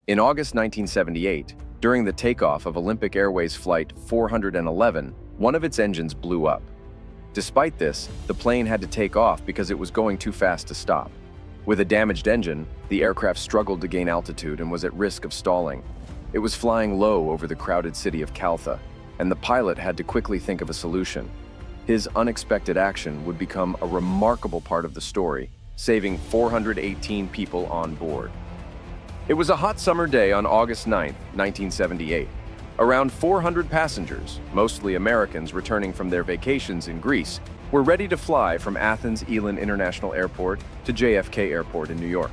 In August 1978, during the takeoff of Olympic Airways Flight 411, one of its engines blew up. Despite this, the plane had to take off because it was going too fast to stop. With a damaged engine, the aircraft struggled to gain altitude and was at risk of stalling. It was flying low over the crowded city of Caltha, and the pilot had to quickly think of a solution. His unexpected action would become a remarkable part of the story, saving 418 people on board. It was a hot summer day on August 9, 1978. Around 400 passengers, mostly Americans returning from their vacations in Greece, were ready to fly from Athens Elin International Airport to JFK Airport in New York.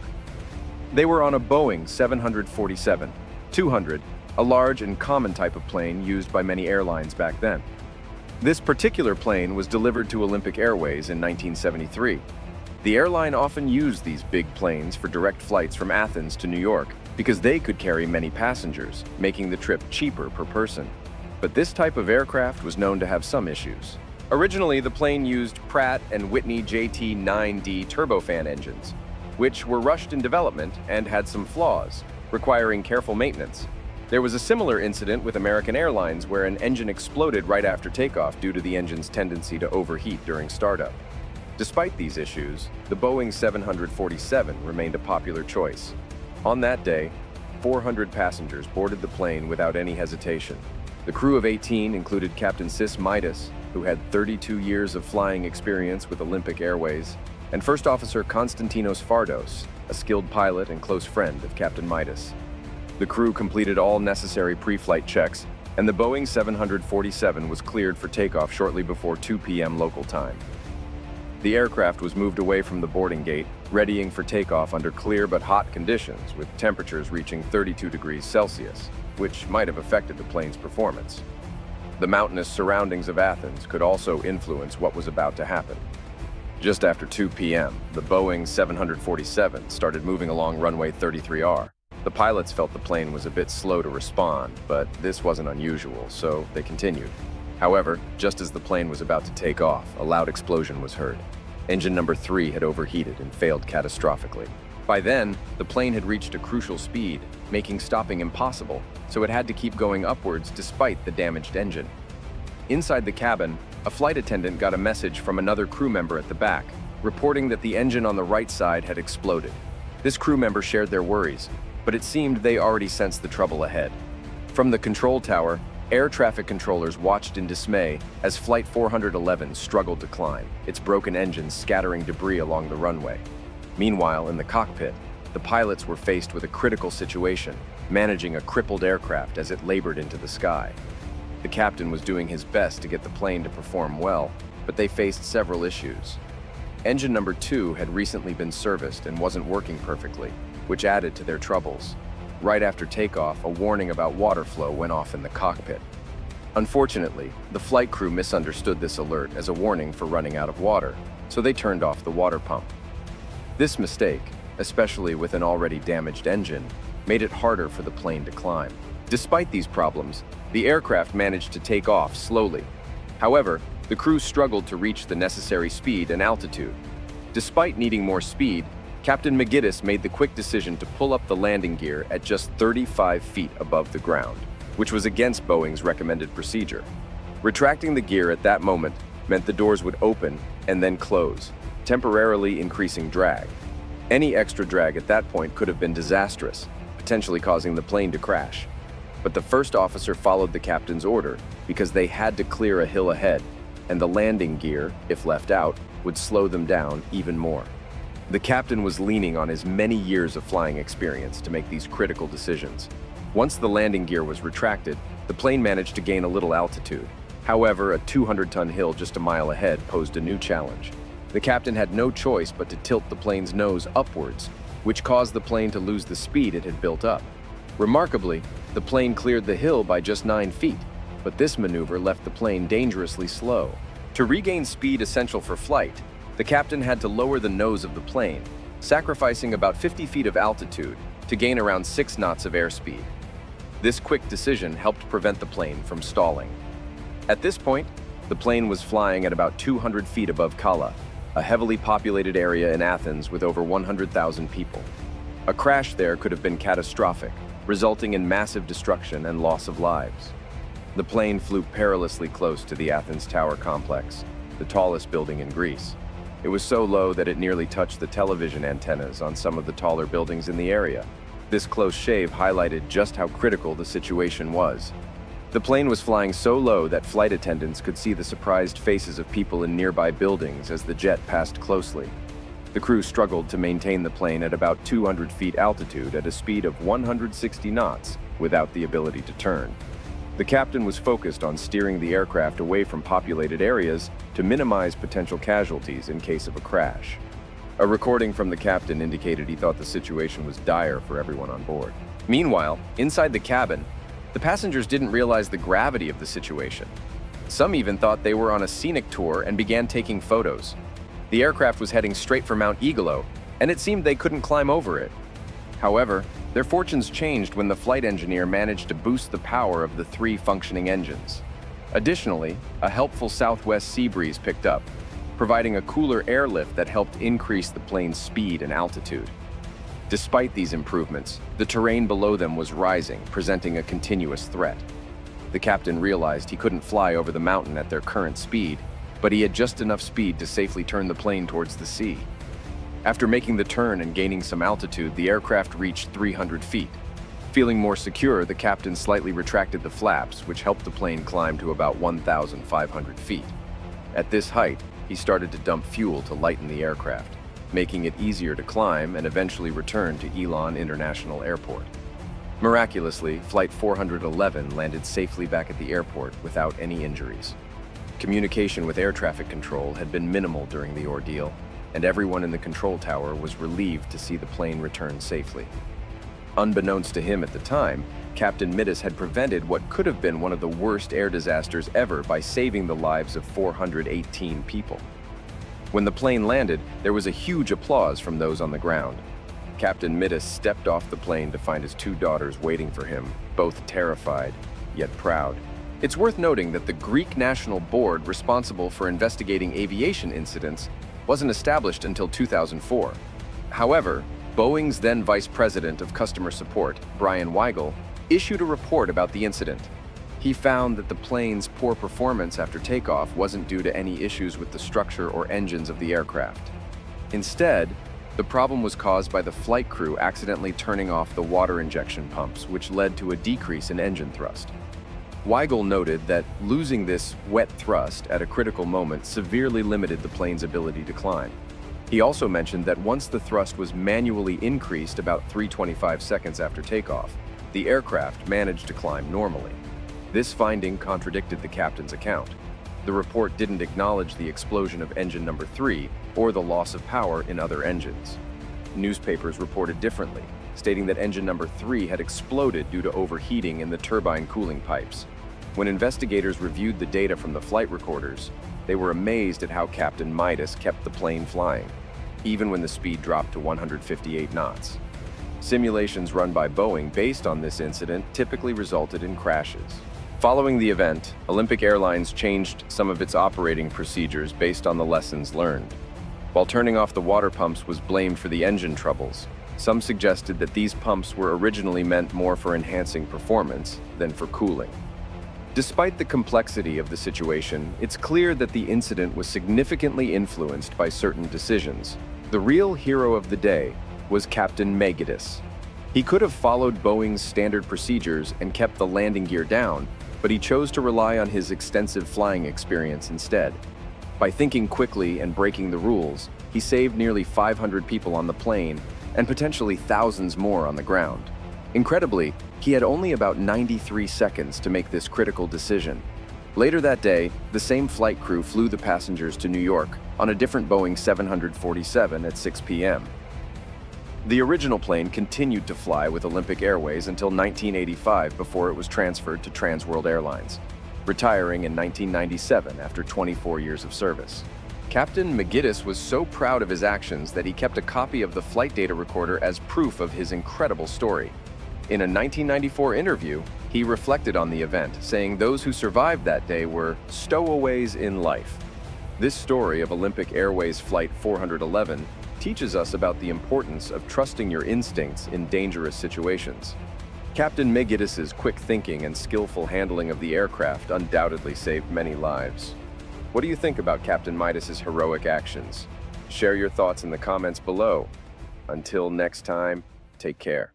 They were on a Boeing 747-200, a large and common type of plane used by many airlines back then. This particular plane was delivered to Olympic Airways in 1973. The airline often used these big planes for direct flights from Athens to New York because they could carry many passengers, making the trip cheaper per person. But this type of aircraft was known to have some issues. Originally, the plane used Pratt & Whitney JT9D turbofan engines, which were rushed in development and had some flaws, requiring careful maintenance. There was a similar incident with American Airlines where an engine exploded right after takeoff due to the engine's tendency to overheat during startup. Despite these issues, the Boeing 747 remained a popular choice. On that day, 400 passengers boarded the plane without any hesitation. The crew of 18 included Captain Sis Midas, who had 32 years of flying experience with Olympic Airways, and First Officer Konstantinos Fardos, a skilled pilot and close friend of Captain Midas. The crew completed all necessary pre-flight checks, and the Boeing 747 was cleared for takeoff shortly before 2 p.m. local time. The aircraft was moved away from the boarding gate, readying for takeoff under clear but hot conditions with temperatures reaching 32 degrees Celsius, which might have affected the plane's performance. The mountainous surroundings of Athens could also influence what was about to happen. Just after 2 p.m., the Boeing 747 started moving along runway 33R. The pilots felt the plane was a bit slow to respond, but this wasn't unusual, so they continued. However, just as the plane was about to take off, a loud explosion was heard. Engine number 3 had overheated and failed catastrophically. By then, the plane had reached a crucial speed, making stopping impossible, so it had to keep going upwards despite the damaged engine. Inside the cabin, a flight attendant got a message from another crew member at the back, reporting that the engine on the right side had exploded. This crew member shared their worries, but it seemed they already sensed the trouble ahead. From the control tower, air traffic controllers watched in dismay as Flight 411 struggled to climb, its broken engines scattering debris along the runway. Meanwhile, in the cockpit, the pilots were faced with a critical situation, managing a crippled aircraft as it labored into the sky. The captain was doing his best to get the plane to perform well, but they faced several issues. Engine number 2 had recently been serviced and wasn't working perfectly, which added to their troubles. Right after takeoff, a warning about water flow went off in the cockpit. Unfortunately, the flight crew misunderstood this alert as a warning for running out of water, so they turned off the water pump. This mistake, especially with an already damaged engine, made it harder for the plane to climb. Despite these problems, the aircraft managed to take off slowly. However, the crew struggled to reach the necessary speed and altitude. Despite needing more speed, Captain McGinnis made the quick decision to pull up the landing gear at just 35 feet above the ground, which was against Boeing's recommended procedure. Retracting the gear at that moment meant the doors would open and then close, temporarily increasing drag. Any extra drag at that point could have been disastrous, potentially causing the plane to crash. But the first officer followed the captain's order because they had to clear a hill ahead, and the landing gear, if left out, would slow them down even more. The captain was leaning on his many years of flying experience to make these critical decisions. Once the landing gear was retracted, the plane managed to gain a little altitude. However, a 200-ton hill just a mile ahead posed a new challenge. The captain had no choice but to tilt the plane's nose upwards, which caused the plane to lose the speed it had built up. Remarkably, the plane cleared the hill by just 9 feet, but this maneuver left the plane dangerously slow. To regain speed essential for flight, the captain had to lower the nose of the plane, sacrificing about 50 feet of altitude to gain around 6 knots of airspeed. This quick decision helped prevent the plane from stalling. At this point, the plane was flying at about 200 feet above Caltha, a heavily populated area in Athens with over 100,000 people. A crash there could have been catastrophic, resulting in massive destruction and loss of lives. The plane flew perilously close to the Athens Tower complex, the tallest building in Greece. It was so low that it nearly touched the television antennas on some of the taller buildings in the area. This close shave highlighted just how critical the situation was. The plane was flying so low that flight attendants could see the surprised faces of people in nearby buildings as the jet passed closely. The crew struggled to maintain the plane at about 200 feet altitude at a speed of 160 knots without the ability to turn. The captain was focused on steering the aircraft away from populated areas to minimize potential casualties in case of a crash. A recording from the captain indicated he thought the situation was dire for everyone on board. Meanwhile, inside the cabin, the passengers didn't realize the gravity of the situation. Some even thought they were on a scenic tour and began taking photos. The aircraft was heading straight for Mount Igalo, and it seemed they couldn't climb over it. However, their fortunes changed when the flight engineer managed to boost the power of the 3 functioning engines. Additionally, a helpful southwest sea breeze picked up, providing a cooler airlift that helped increase the plane's speed and altitude. Despite these improvements, the terrain below them was rising, presenting a continuous threat. The captain realized he couldn't fly over the mountain at their current speed, but he had just enough speed to safely turn the plane towards the sea. After making the turn and gaining some altitude, the aircraft reached 300 feet. Feeling more secure, the captain slightly retracted the flaps, which helped the plane climb to about 1,500 feet. At this height, he started to dump fuel to lighten the aircraft, making it easier to climb and eventually return to Elon International Airport. Miraculously, Flight 411 landed safely back at the airport without any injuries. Communication with air traffic control had been minimal during the ordeal, and everyone in the control tower was relieved to see the plane return safely. Unbeknownst to him at the time, Captain Midas had prevented what could have been one of the worst air disasters ever by saving the lives of 418 people. When the plane landed, there was a huge applause from those on the ground. Captain Midas stepped off the plane to find his 2 daughters waiting for him, both terrified, yet proud. It's worth noting that the Greek National Board responsible for investigating aviation incidents wasn't established until 2004. However, Boeing's then Vice President of Customer Support, Brian Weigel, issued a report about the incident. He found that the plane's poor performance after takeoff wasn't due to any issues with the structure or engines of the aircraft. Instead, the problem was caused by the flight crew accidentally turning off the water injection pumps, which led to a decrease in engine thrust. Weigel noted that losing this wet thrust at a critical moment severely limited the plane's ability to climb. He also mentioned that once the thrust was manually increased about 325 seconds after takeoff, the aircraft managed to climb normally. This finding contradicted the captain's account. The report didn't acknowledge the explosion of engine number 3 or the loss of power in other engines. Newspapers reported differently, stating that engine number 3 had exploded due to overheating in the turbine cooling pipes. When investigators reviewed the data from the flight recorders, they were amazed at how Captain Midas kept the plane flying, even when the speed dropped to 158 knots. Simulations run by Boeing based on this incident typically resulted in crashes. Following the event, Olympic Airlines changed some of its operating procedures based on the lessons learned. While turning off the water pumps was blamed for the engine troubles, some suggested that these pumps were originally meant more for enhancing performance than for cooling. Despite the complexity of the situation, it's clear that the incident was significantly influenced by certain decisions. The real hero of the day was Captain Megidus. He could have followed Boeing's standard procedures and kept the landing gear down, but he chose to rely on his extensive flying experience instead. By thinking quickly and breaking the rules, he saved nearly 500 people on the plane and potentially thousands more on the ground. Incredibly, he had only about 93 seconds to make this critical decision. Later that day, the same flight crew flew the passengers to New York on a different Boeing 747 at 6 p.m. The original plane continued to fly with Olympic Airways until 1985 before it was transferred to Trans World Airlines, retiring in 1997 after 24 years of service. Captain Megidus was so proud of his actions that he kept a copy of the flight data recorder as proof of his incredible story. In a 1994 interview, he reflected on the event, saying those who survived that day were stowaways in life. This story of Olympic Airways Flight 411 teaches us about the importance of trusting your instincts in dangerous situations. Captain Megidas's quick thinking and skillful handling of the aircraft undoubtedly saved many lives. What do you think about Captain Midas's heroic actions? Share your thoughts in the comments below. Until next time, take care.